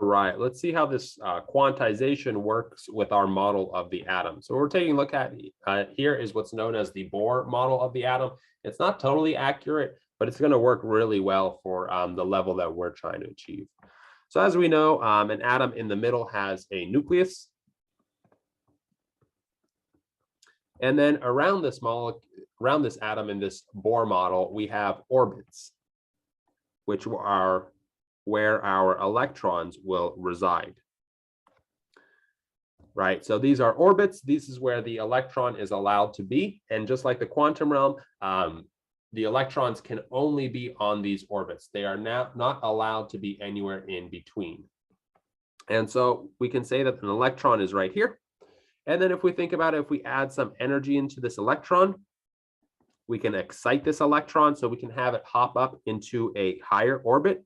All right, let's see how this quantization works with our model of the atom. So what we're taking a look at here is what's known as the Bohr model of the atom. It's not totally accurate, but it's going to work really well for the level that we're trying to achieve. So as we know, an atom in the middle has a nucleus. And then around this atom in this Bohr model, we have orbits, which are where our electrons will reside. Right, so these are orbits. This is where the electron is allowed to be. And just like the quantum realm, the electrons can only be on these orbits. They are now not allowed to be anywhere in between. And so we can say that an electron is right here. And then if we think about it, if we add some energy into this electron, we can excite this electron so we can have it hop up into a higher orbit.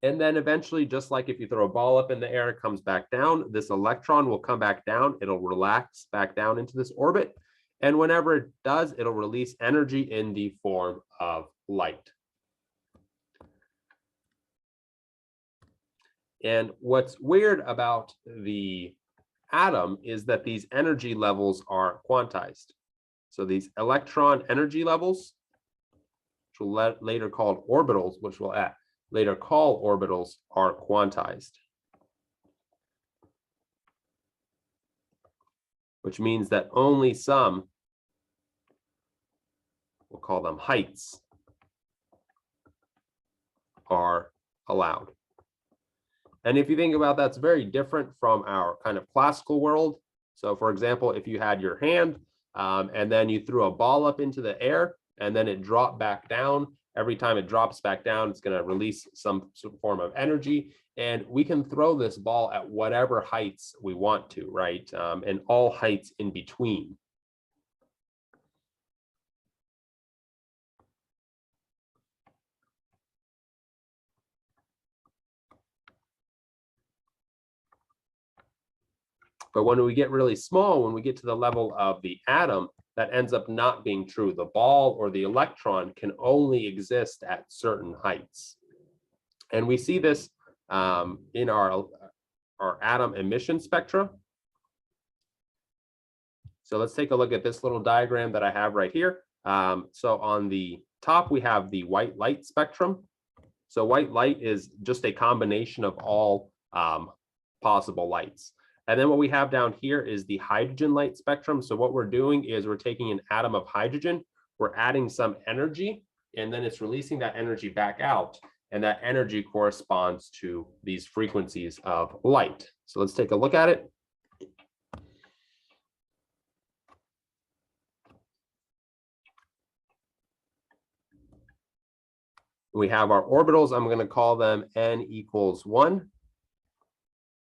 And then eventually, just like if you throw a ball up in the air, it comes back down, this electron will come back down. It'll relax back down into this orbit. And whenever it does, it'll release energy in the form of light. And what's weird about the atom is that these energy levels are quantized. So these electron energy levels, which we'll later call orbitals, which we'll later call orbitals, are quantized. Which means that only some, we'll call them heights, are allowed. And if you think about that, it's very different from our kind of classical world. So for example, if you had your hand and then you threw a ball up into the air and then it dropped back down, every time it drops back down, it's going to release some form of energy. And we can throw this ball at whatever heights we want to, right? And all heights in between. But when we get really small, when we get to the level of the atom, that ends up not being true. The ball or the electron can only exist at certain heights. And we see this in our atom emission spectra. So let's take a look at this little diagram that I have right here. So on the top, we have the white light spectrum. So white light is just a combination of all possible lights. And then what we have down here is the hydrogen light spectrum. So what we're doing is we're taking an atom of hydrogen, we're adding some energy, and then it's releasing that energy back out. And that energy corresponds to these frequencies of light. So let's take a look at it. We have our orbitals. I'm going to call them n equals 1,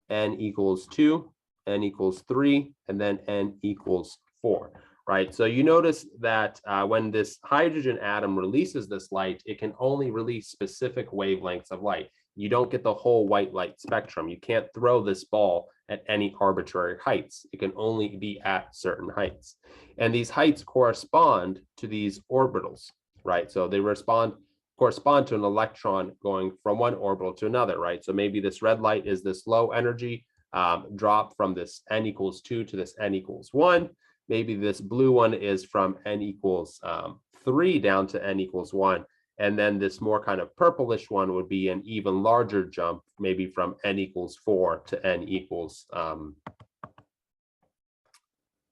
n equals 2, n equals 3, and then n equals 4, right? So you notice that when this hydrogen atom releases this light, it can only release specific wavelengths of light. You don't get the whole white light spectrum. You can't throw this ball at any arbitrary heights. It can only be at certain heights. And these heights correspond to these orbitals, right? So they correspond to an electron going from one orbital to another, right? So maybe this red light is this low energy drop from this n equals 2 to this n equals 1. Maybe this blue one is from n equals 3 down to n equals 1. And then this more kind of purplish one would be an even larger jump, maybe from n equals 4 to n equals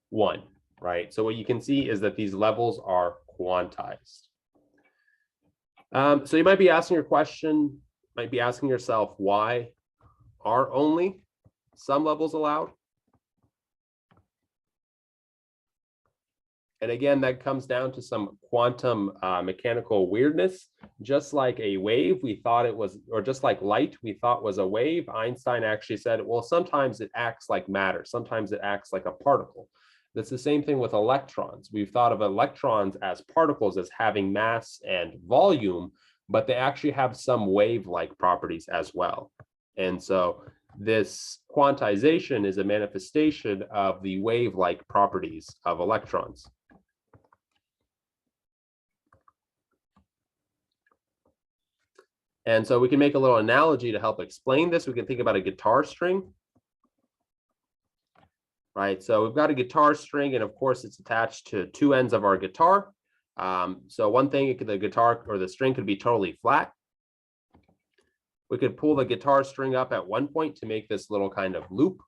1, right? So what you can see is that these levels are quantized. So you might be asking yourself, why are only some levels allowed? And again, that comes down to some quantum mechanical weirdness. Just like a wave, we thought it was, or just like light, we thought was a wave. Einstein actually said, well, sometimes it acts like matter. Sometimes it acts like a particle. That's the same thing with electrons. We've thought of electrons as particles as having mass and volume, but they actually have some wave-like properties as well. And so this quantization is a manifestation of the wave-like properties of electrons. And so we can make a little analogy to help explain this. We can think about a guitar string, right? So we've got a guitar string, and of course it's attached to two ends of our guitar. So one thing, the guitar or the string could be totally flat. We could pull the guitar string up at one point to make this little kind of loop.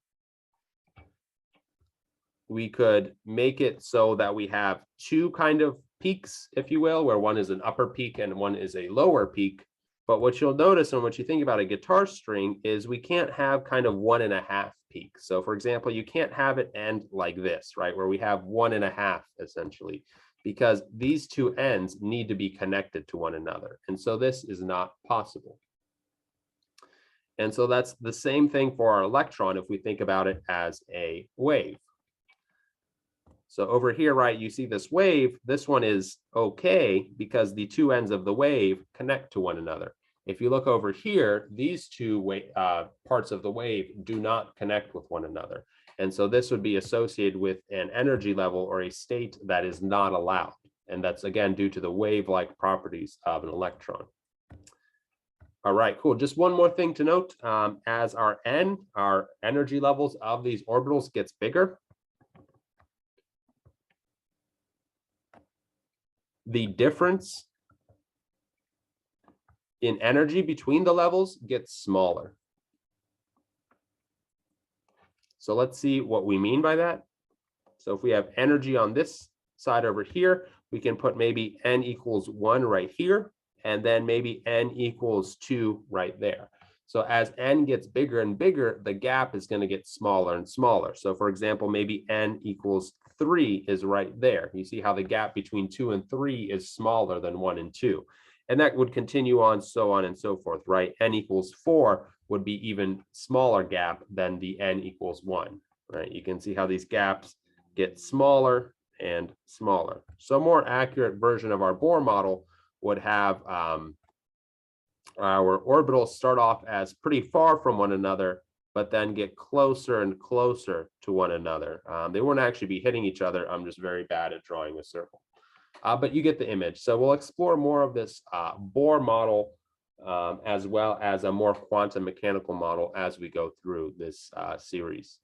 We could make it so that we have two kind of peaks, if you will, where one is an upper peak and one is a lower peak. But what you'll notice when you think about a guitar string is we can't have kind of 1.5 peaks. So for example, you can't have it end like this, right? Where we have 1.5 essentially, because these two ends need to be connected to one another. And so this is not possible. And so that's the same thing for our electron if we think about it as a wave. So over here, right, you see this wave. This one is okay because the two ends of the wave connect to one another. If you look over here, these two parts of the wave do not connect with one another. And so this would be associated with an energy level or a state that is not allowed. And that's, again, due to the wave-like properties of an electron. All right, cool. Just one more thing to note. As our energy levels of these orbitals gets bigger, the difference in energy between the levels gets smaller. So let's see what we mean by that. So if we have energy on this side over here, we can put maybe n equals 1 right here, and then maybe n equals 2 right there. So as n gets bigger and bigger, the gap is going to get smaller and smaller. So for example, maybe n equals 3 is right there. You see how the gap between 2 and 3 is smaller than 1 and 2. And that would continue on and so forth, right? N equals 4 would be even smaller gap than the n equals 1, right? You can see how these gaps get smaller and smaller. So a more accurate version of our Bohr model would have our orbitals start off as pretty far from one another, but then get closer and closer to one another. They won't actually be hitting each other. I'm just very bad at drawing a circle. But you get the image. So we'll explore more of this Bohr model as well as a more quantum mechanical model as we go through this series.